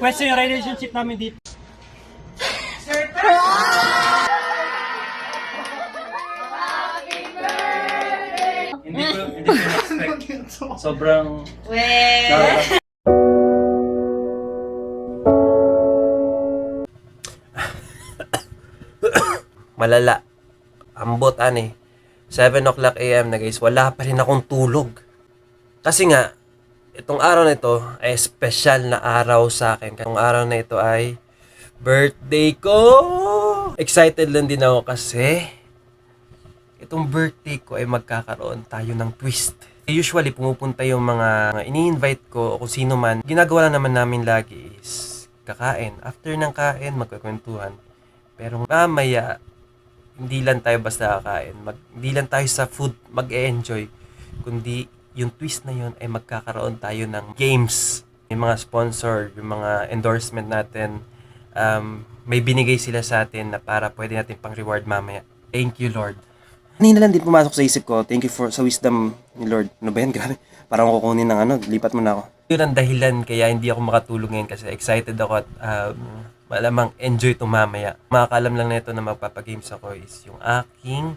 question yung relationship namin dito. Hindi ko expect. Sobrang... Malala. Ambot, 7 o'clock AM na guys, wala pa rin akong tulog. Kasi nga, itong araw na ito ay special na araw sa akin. Itong araw na ito ay birthday ko! Excited lang din ako kasi itong birthday ko ay magkakaroon tayo ng twist. Usually, pumupunta yung mga ini-invite ko o kung sino man. Ginagawa lang naman namin lagi is kakain. After ng kain, magkakwentuhan. Pero mamaya, hindi lang tayo basta kakain. Hindi lang tayo sa food mag-e-enjoy. Kundi yung twist na yun ay magkakaroon tayo ng games. Yung mga sponsor, yung mga endorsement natin, may binigay sila sa atin na para pwede natin pang reward mamaya. Thank you, Lord. Kanina lang din pumasok sa isip ko, thank you sa wisdom ni Lord. Ano ba yan? Grabe. Parang kukunin ng lipat mo na ako. Yun ang dahilan kaya hindi ako makatulog ngayon kasi excited ako at malamang enjoy ito mamaya. Makakalam lang na ito na magpapagames ako is yung aking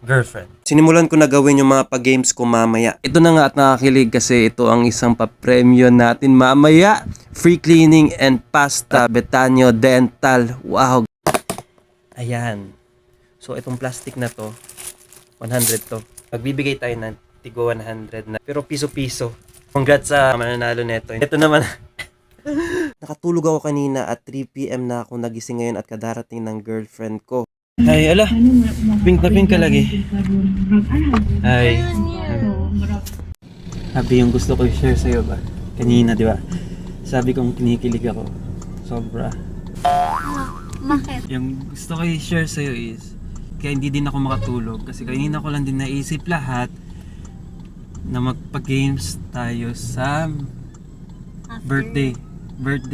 girlfriend. Sinimulan ko na gawin yung mga pag-games ko mamaya. Ito na nga at nakakilig kasi ito ang isang pa-premyo natin mamaya. Free cleaning and pasta Bethanio Dental. Wow! Ayan. So itong plastic na to, 100 to. Magbibigay tayo ng tigo 100 na. Pero piso-piso. Congrats sa mananalo nito. Ito naman. Nakatulog ako kanina at 3 PM na ako nagising ngayon at kadarating ng girlfriend ko. Ay, ala. Pink na pink ka lagi. Ay. Habi yung gusto ko i-share sa'yo ba? Kanina, di ba? Sabi kong kinikilig ako. Sobra. Bakit? Yung gusto ko i-share sa'yo is, kaya hindi din ako makatulog. Kasi kanina ko lang din naisip lahat na magpa-games tayo sa birthday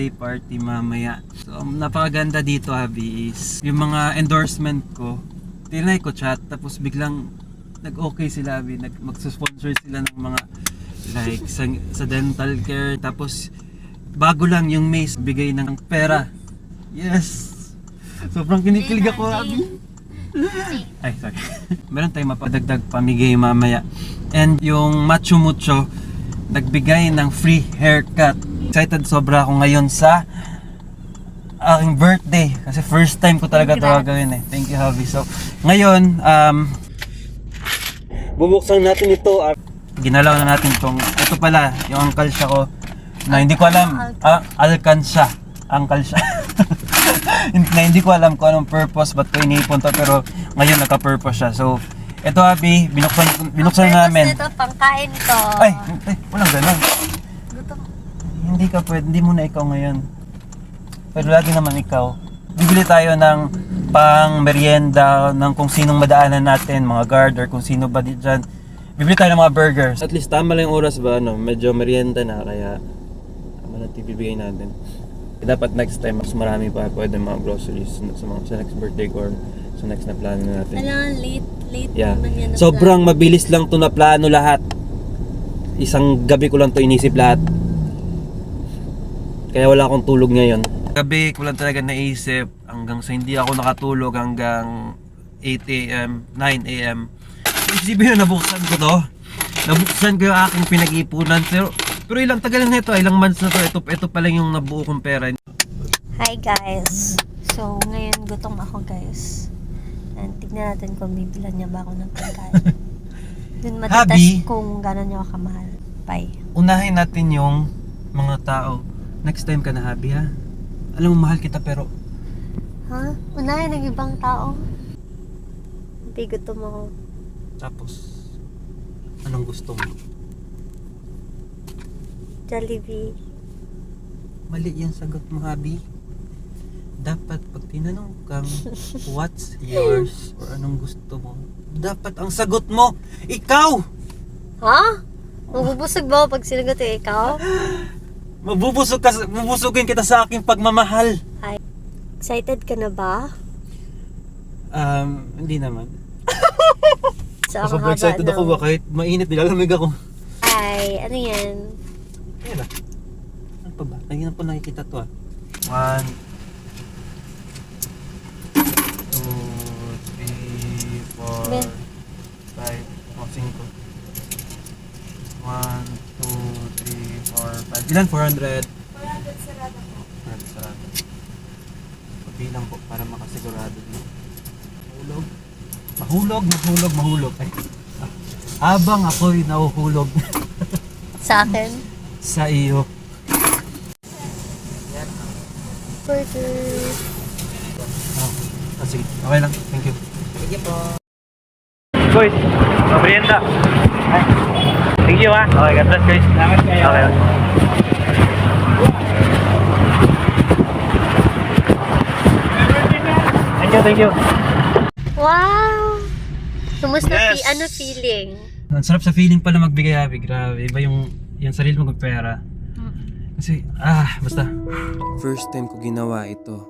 party mamaya. So, napakaganda dito, Habi, is yung mga endorsement ko, tinay ko chat, tapos biglang nag-okay sila, Habi, magsusponsor sila ng mga like sa dental care, tapos bago lang yung Mace bigay ng pera. Yes! Sobrang kinikilig ako, Habi. Ay, sorry. Meron tayong mapadagdag pamigay mamaya. And yung Macho Mucho nagbigay ng free haircut. Excited sobra ako ngayon sa aking birthday kasi first time ko talaga ito gagawin eh. Thank you, Javi. So, ngayon, bubuksan natin ito. Ginalaw na natin tong, ito pala, yung angkalsya ko na hindi ko alam, alkansya. Angkalsya. Na hindi ko alam kung anong purpose, ba't ko inipon to, pero ngayon naka-purpose siya. So, ito, Javi, binuksan namin. Ito, pangkain to. Ay, walang ganun. Gutom. Hindi ka pwede, hindi muna ikaw ngayon. Pero lagi naman ikaw. Bibili tayo ng pang merienda ng kung sinong madaanan natin, mga guard or kung sino ba dyan. Bibili tayo ng mga burgers. At least tama lang yung oras ba, medyo merienda na, kaya tama natin bibigay natin. Dapat next time, mas marami pa pwede mga groceries sa next birthday ko or sa next na plano natin. Alam, late Yeah. naman yan. Sobrang mabilis lang to na plano lahat. Isang gabi ko lang to inisip lahat. Kaya wala akong tulog ngayon. Gabi ko lang talaga naisip hanggang sa hindi ako nakatulog hanggang 8 AM, 9 AM. Isipin na nabuksan ko to. Nabuksan ko yung aking pinag-ipunan. Pero ilang tagal na ito, ilang months na to. Ito pa lang yung nabuo kong pera. Hi guys. So, ngayon gutom ako guys. And tignan natin kung bibilan niya ba ako ng pagkain. Dun Habi, matitest kung gano'n niya ako kamahal. Bye. Unahin natin yung mga tao. Next time ka na, Habi, ha? Alam mo, mahal kita pero... Ha? Unahin ng ibang tao? Habi, gutom ako. Tapos, anong gusto mo? Jollibee. Mali yung sagot mo, Habi. Dapat pag tinanong kang what's yours or anong gusto mo, dapat ang sagot mo, ikaw! Ha? Mabubusog ba ako pag sinagot ikaw? Mabubusugin kita sa aking pagmamahal. Hi. Excited ka na ba? Hindi naman. So, ang Sobrang haba excited ako ba kahit mainit, nilalamig ako. Hi, ano yan? Ayan na. Ano pa ba? Lagi na po nakikita to ah. 1, 2, 3, 4, Ben. 5, o 5. 1, 2, 3, 4, 5. Ilan? 400? 400 sarado po. 400 sarado. Pabilang po para makasigurado din. Mahulog. Mahulog. Ay. Habang ako'y nahuhulog Sa akin? sa iyo. Burger. Sige. Okay lang. Thank you. Sige po. Guys, merienda. Thank you ha. Okay, God bless guys. Salamat kayo. Okay. Thank you. Wow! Kumusta Yes. ano feeling? Ang sarap sa feeling pala magbigay, Abby. Grabe. Iba yung sarili mo magpera. Kasi, basta. First time ko ginawa ito.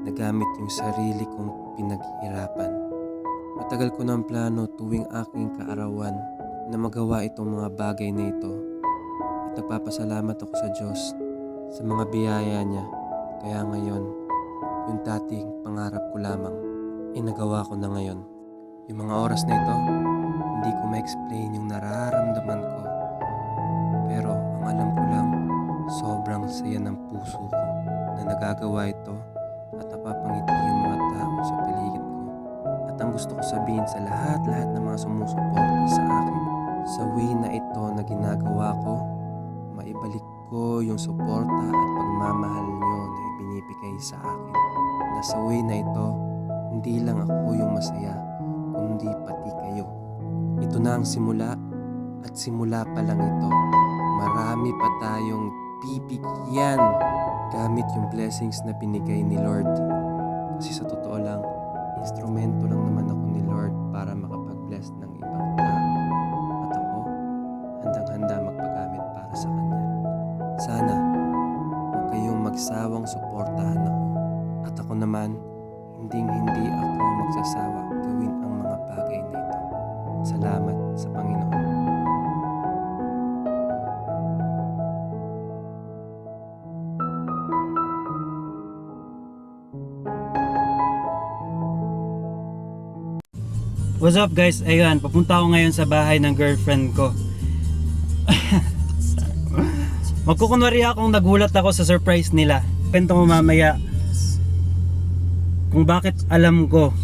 Nagamit yung sarili kong pinaghirapan. Matagal ko ng plano tuwing aking kaarawan na magawa itong mga bagay na ito. At nagpapasalamat ako sa Diyos sa mga biyaya niya. Kaya ngayon, yung dating pangarap ko lamang, inagawa ko na ngayon. Yung mga oras na ito, hindi ko ma-explain yung nararamdaman ko. Pero ang alam ko lang, sobrang saya ng puso ko na nagagawa ito at napapangiti yung mga tao sa paligid ko. At ang gusto ko sabihin sa lahat-lahat ng mga sumusuporta sa akin, sa way na ito na ginagawa ko, maibalik ko yung suporta at pagmamahal nyo na ibinibigay sa akin. Na sa way na ito, hindi lang ako yung masaya, kundi pati kayo. Ito na ang simula at simula pa lang ito. Marami pa tayong bibigyan gamit yung blessings na binigay ni Lord. Kasi sa totoo lang, instrumento lang naman ako ni Lord para makapag-bless ng ibang tao. At ako, handang-handa magpagamit para sa Kanya. Sana, huwag kayong magsawang suportahan ako. At ako naman, hindi ako magsasawa gawin ang mga bagay na ito. Salamat sa Panginoon. What's up guys? Ayun, papunta ako ngayon sa bahay ng girlfriend ko. Magkukunwari akong nagulat ako sa surprise nila. Kwento mo mamaya kung bakit alam ko.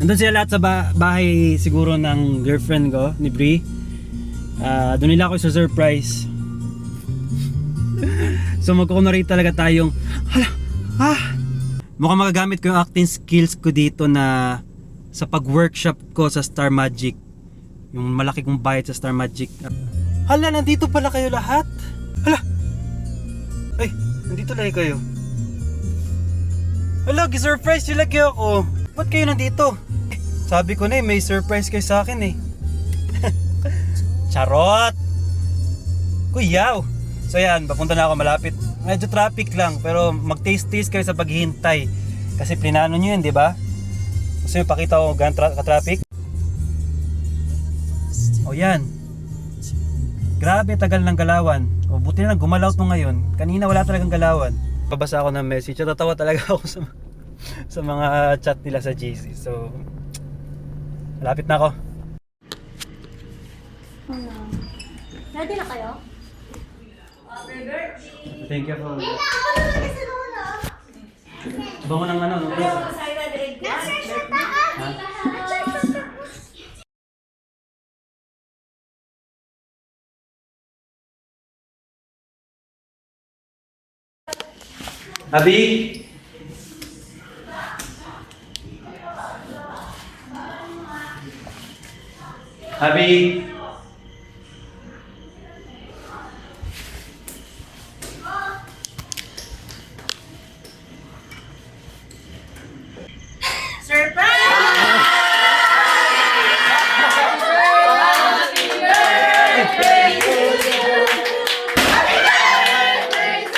Nandun sila lahat sa bahay siguro ng girlfriend ko, ni Brie. Doon nila ako sa surprise. So magkukunwari talaga tayong mukhang magagamit ko yung acting skills ko dito na sa pag-workshop ko sa Star Magic. Yung malaki kong bayad sa Star Magic. Hala, nandito pala kayo lahat. Hala. Ay, nandito lang kayo. Hala, gisurprise sila kayo ako. Ba't kayo nandito? Sabi ko na may surprise kayo sa akin Charot! Kuyaw! So yan, papunta na ako malapit. Medyo traffic lang, pero mag-taste-taste kayo sa paghihintay. Kasi plinano nyo yun, di ba? Gusto nyo pakita ko gan ka-traffic? O yan. Grabe tagal ng galawan. O buti na lang gumalaw to ngayon. Kanina wala talagang galawan. Babasa ako ng message. Tatawa talaga ako sa mga chat nila sa GC. So, malapit na ako. Ready na kayo? Thank you for... Bango ng ano? Abi? Abi?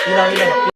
Ilaw.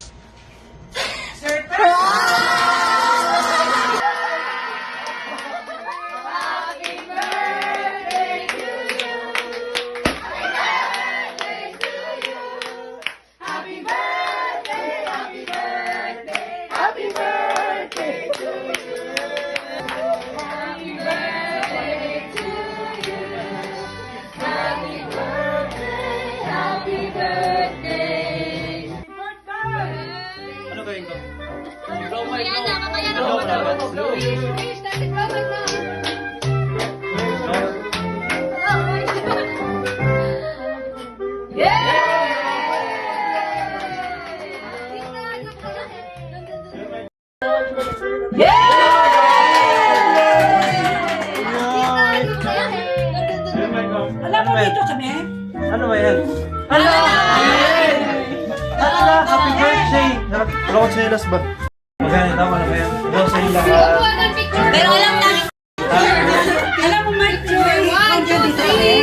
Alam mo dito kami? Ano ba yan? Hala! Hala! Happy birthday! Wala ko sa ba? Maganda, tama na ba yan? Bukas sa lahat. Pero alam namin. Alam mo, Mike Joy, nandiyan dito kami.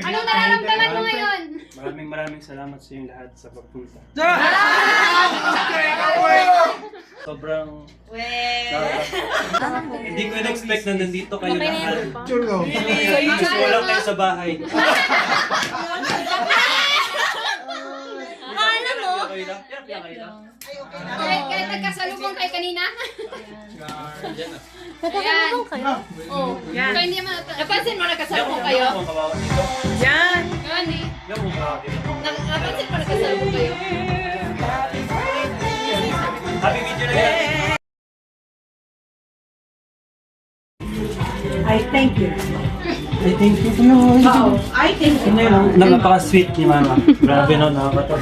Anong nararamdaman mo ngayon? Maraming salamat sa inyong lahat sa pagpunta. Sobrang... Hindi ko in-expect na nandito kayo lahat. Kasi wala kayo sa bahay. Alam mo? Kayo lang? Kayo lang? Kahit nagkasalubong kayo kanina? Nagkakalabang kayo? Oo. Kaya hindi naman, napansin mo nagkasalubong kayo? Yung kawawa dito. Yan! Yan eh. Yung kawawa dito. Napansin mo nagkasalubong kayo? Happy video na yan! I thank you. I thank you po yun. I thank you. Napaka-sweet ni Mama. Grabe no, nakakatawa.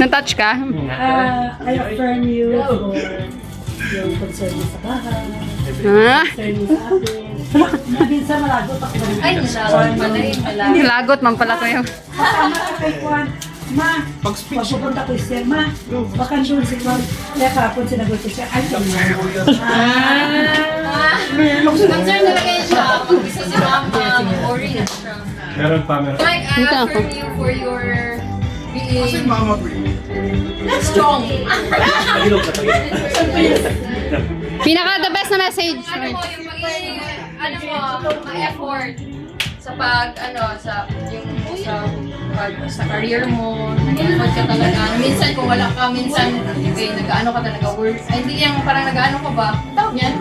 Na-touch ka? I affirm you for yung concern mo sa bahay, Ha? concern mo sa akin. Minsan malagot ako. Ay, nalawan pala yun. Lagot man pala kayo. Kasama ka kay Juan. Ma, pag pupunta ko siya, ma, baka doon si Juan. Kaya kapon sinagot ko siya, ay, Concern talaga yun siya. Mag-isa si mama, mag-worry na siya. Meron pa, meron. Like, I Dito ako. affirm you for your being strong. Pagilog na pagilog. Pinaka the best na message. Ano mo, yung pagiging, ano mo, ma-effort sa pag, sa career mo, nag-effort ka talaga. Minsan kung wala ka, minsan, okay, nag-ano ka talaga, work. Ay, hindi yung parang nag-ano ka ba? Yan.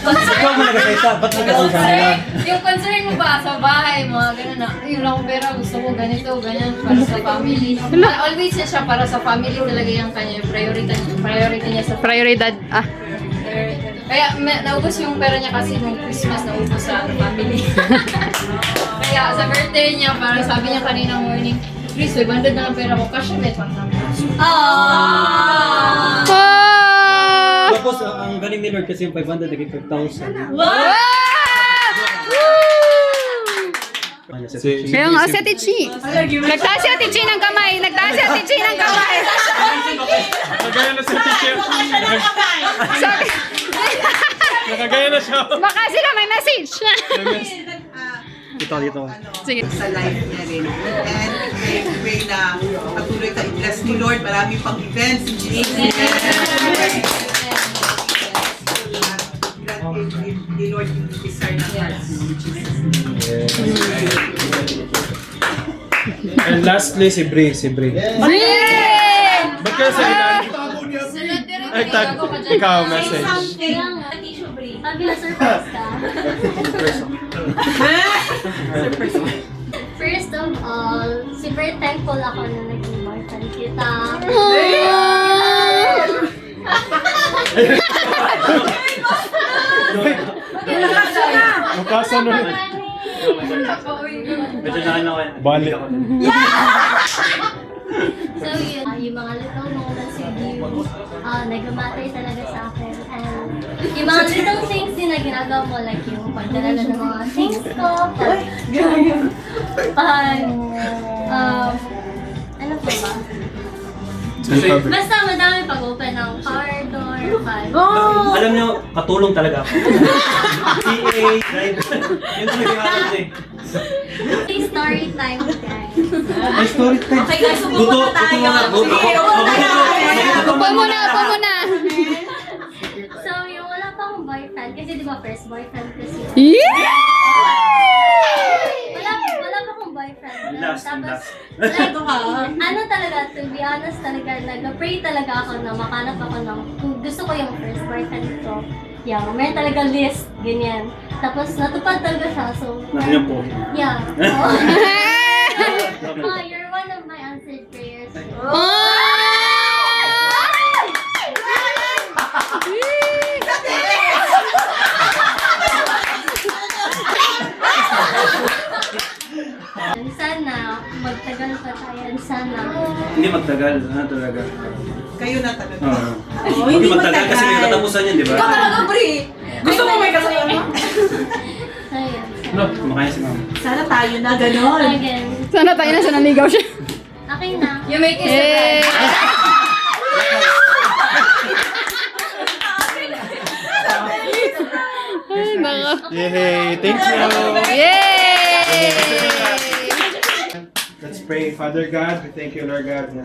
Ikaw mo nagkakaita, ba't nagkakaita na? Yung concern mo ba sa bahay, mga gano'n na, ay, wala akong pera, gusto ko ganito, ganyan, para sa family. Always yan siya, para sa family talaga yung kanya, priority niya sa Prioridad. Ah. Kaya naubos yung pera niya kasi nung Christmas naubos sa family. Kaya sa birthday niya, parang sabi niya kanina morning, Chris, 500 na lang pera ko, cash met. Ah! Tapos, ang galing ni Lord kasi yung 500 naging 5,000. Kaya nga, si Ate Chi. Nagtaas si Ate Chi ng kamay. Nagtaas si Ate Chi ng kamay. Nakagaya na sa teacher. Sabi, Nakagaya na siya. baka sila may message. Dito, dito. Sige. sa life niya rin. And I pray na patuloy ka i-bless ni Lord. Marami pang events in Jesus' name. Grant ni Lord yung desire ng hearts mo in Jesus' name. And lastly, si Bri. Ba't kaya sa ilan? Sunod din rin. Ay, ikaw, message. Sabi na surprise ka. First of all, super thankful ako na naging boyfriend kita. Mukasa na. Medyo na ano kayo. Bali. So yun, yung mga little moments with you, nagmamatay talaga sa akin. And yung mga little things din na ginagawa mo, like yung pagdala ng mga things ko, ano pa ba? Basta madami pag-open ng car door, Alam niyo, katulong talaga ako. PA, driver. Yun talaga yung alam eh. story time, guys. May story time. Okay guys, Buto muna tayo. Upo muna, upo muna. So, yung wala pa akong boyfriend, kasi di ba first boyfriend ko siya. Yeah! Wala pa akong boyfriend. Last. Like, ano talaga, to be honest talaga, nag-pray talaga ako na makanap ako ng gusto ko yung first boyfriend ko. Yeah, meron talaga list, ganyan. Tapos natupad talaga siya, so... Nandiyan po. Yeah. Oh, you're one of my answered prayers. Sana, magtagal pa tayo. Sana. Hindi magtagal, talaga. Kayo na talaga. Hindi magtagal kasi may katapusan yan, di ba? Gusto mo may kasama? Ayun. No, kumakain si mama. Sana tayo na gano'n. Again. Sana tayo na sa naligaw siya. Okay na. You make it Eh. Ay, naka. Yay! Thank you! Yay! Let's pray. Father God, we thank you, Lord God, na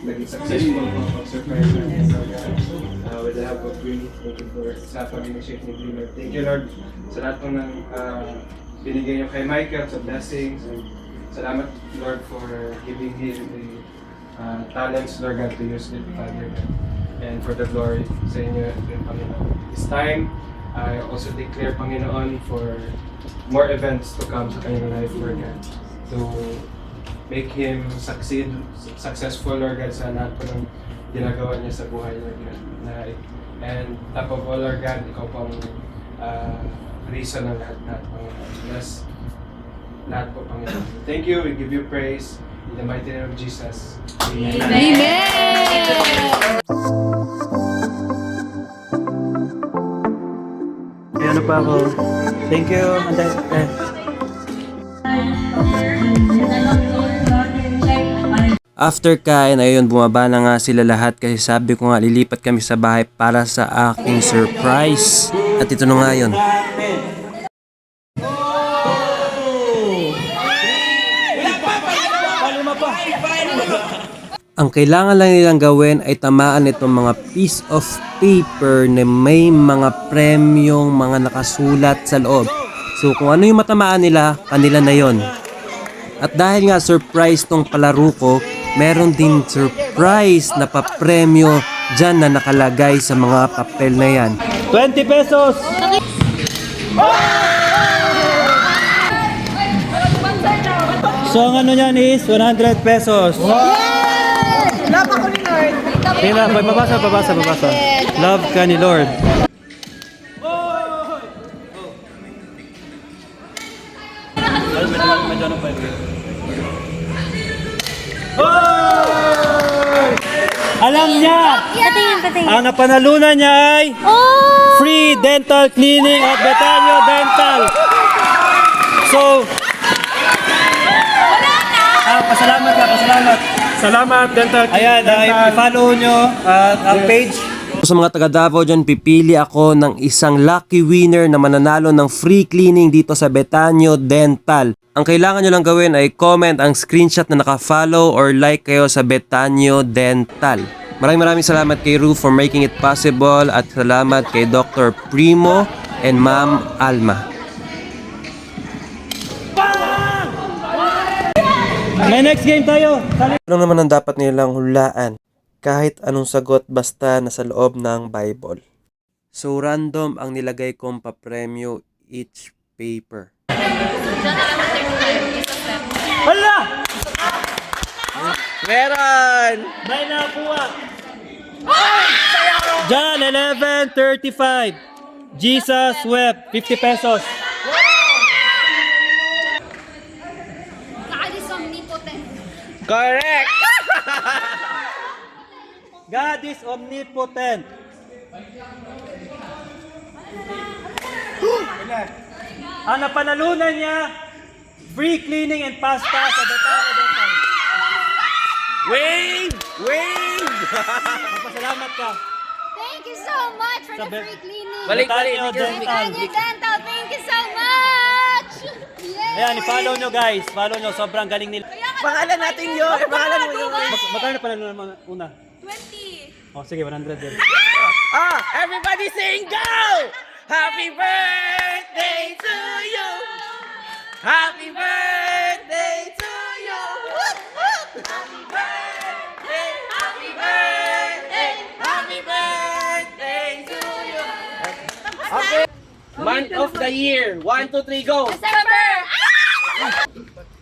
naging successful po ang surprise natin, Lord God. With the help of Brie, thank you for sa pag-initiate ni Brie, Lord. Thank you, Lord, sa lahat po ng binigay niyo kay Michael, sa blessings. And salamat, Lord, for giving him the talents, Lord God, to use it, Father God. And for the glory sa inyo, Panginoon. This time, I also declare, Panginoon, for more events to come sa kanyang life, Lord God. To make him successful, Lord God, sa lahat po ng ginagawa niya sa buhay, Lord God. And top of all, Lord God, ikaw po ang reason ng lahat, Panginoon. Bless lahat po, Panginoon. Thank you, we give you praise. In the mighty name of Jesus. Amen. Amen! Ano pa ako? Thank you. After kain, ayun, bumaba na nga sila lahat kasi sabi ko nga lilipat kami sa bahay para sa aking surprise. At ito na nga yun. Ang kailangan lang nilang gawin ay tamaan itong mga piece of paper na may mga premyong mga nakasulat sa loob. So kung ano yung matamaan nila, kanila na yon. At dahil nga surprise tong palaro ko, meron din surprise na papremyo dyan na nakalagay sa mga papel na yan. 20 pesos! So ang ano yan is 100 pesos. Love ako ni Lord. Tingnan, babasa. Love ka ni Lord. Alam niya! Ang napanalunan niya ay free dental cleaning at Betanio Dental. So, pasalamat. Salamat, Dental. Ayan, i-follow nyo ang page. Sa mga taga Davao dyan, pipili ako ng isang lucky winner na mananalo ng free cleaning dito sa Betanio Dental. Ang kailangan nyo lang gawin ay comment ang screenshot na naka-follow or like kayo sa Betanio Dental. Maraming salamat kay Ru for making it possible at salamat kay Dr. Primo and Ma'am Alma. May next game tayo. Ano naman ang dapat nilang hulaan? Kahit anong sagot basta nasa loob ng Bible. So random ang nilagay kong papremyo each paper. Hala! Meron! May nakuha! John 11:35. Jesus wept. 50 pesos. God is omnipotent. Correct! God is omnipotent. Ang napanalunan niya, free cleaning and pasta sa Betanio Dental. Wave! Magpasalamat ka. Thank you so much for the free cleaning. Betanio Dental. Betanio Dental, thank you so much! Yay! Ayan, i-follow nyo guys. Follow nyo, sobrang galing nila. Pangalan natin yun. Pangalan mo yun. Magkano panalunan mo una? 20! Oh, sige, 100 din. Everybody sing go! Happy birthday to you! Happy birthday to you! Happy birthday! Happy birthday! Happy birthday Month of the year. 1, 2, 3, go! December!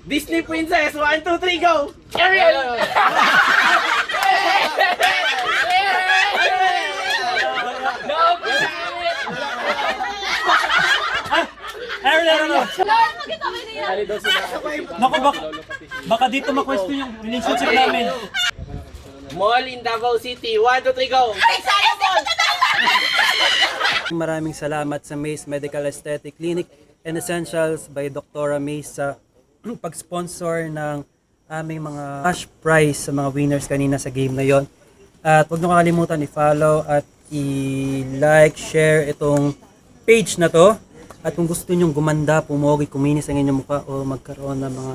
Disney Princess. 1, 2, 3, go! Ariel! Naku, baka dito ma-question yung relationship namin. Mall in Davao City. 1, 2, 3, go! Maraming salamat sa Mace Medical Aesthetic Clinic and Essentials by Dr. Mace sa pag-sponsor ng aming mga cash prize sa mga winners kanina sa game na yon. At huwag niyo kakalimutan i-follow at i-like, share itong page na to. At kung gusto niyo gumanda, pumogi, kuminis ang inyong mukha o magkaroon ng mga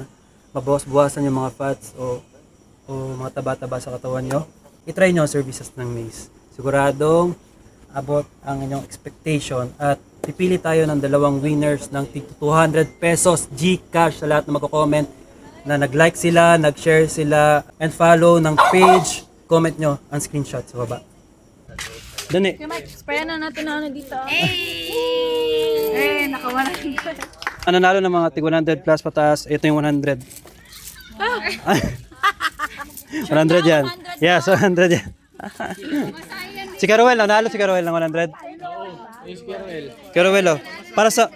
mabawas-bawasan yung mga fats o mga taba-taba sa katawan nyo, i-try nyo ang services ng Mace. Siguradong abot ang inyong expectation at pipili tayo ng dalawang winners ng 200 pesos GCash sa lahat na magko-comment na nag-like sila, nag-share sila, and follow ng page. Comment nyo ang screenshot sa baba. Dali. Sprayan na natin na ano dito. Ang nanalo ng mga tig 100 plus pataas, ito yung 100. 100 yan. Yes, 100 yan. Si Caruel, nanalo si Caruel ng 100? Caruel, oh. Para sa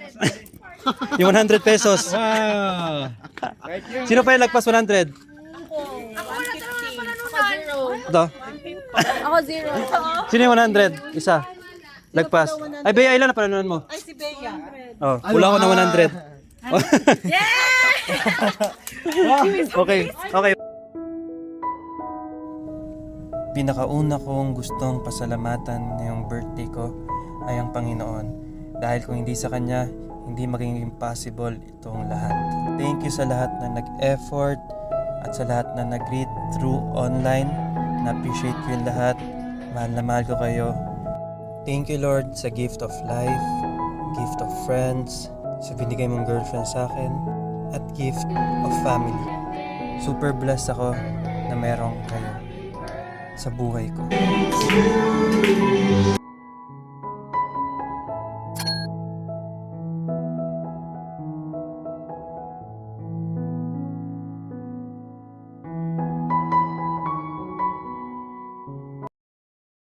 yung 100 pesos. Sino pa yung lagpas 100? Ito. Ako 0. Sino yung 100? Isa. Lagpas. Ay, Bea, ilan na panalunan mo? Ay, si Bea. Oh, wala ko ng 100. Okay, okay. Pinakauna kong gustong pasalamatan ngayong birthday ko ay ang Panginoon. Dahil kung hindi sa Kanya, hindi magiging possible itong lahat. Thank you sa lahat na nag-effort at sa lahat na nag-read through online. Na-appreciate ko yung lahat. Mahal na mahal ko kayo. Thank you, Lord, sa gift of life, gift of friends, sa binigay mong girlfriend sa akin, at gift of family. Super blessed ako na merong kayo sa buhay ko.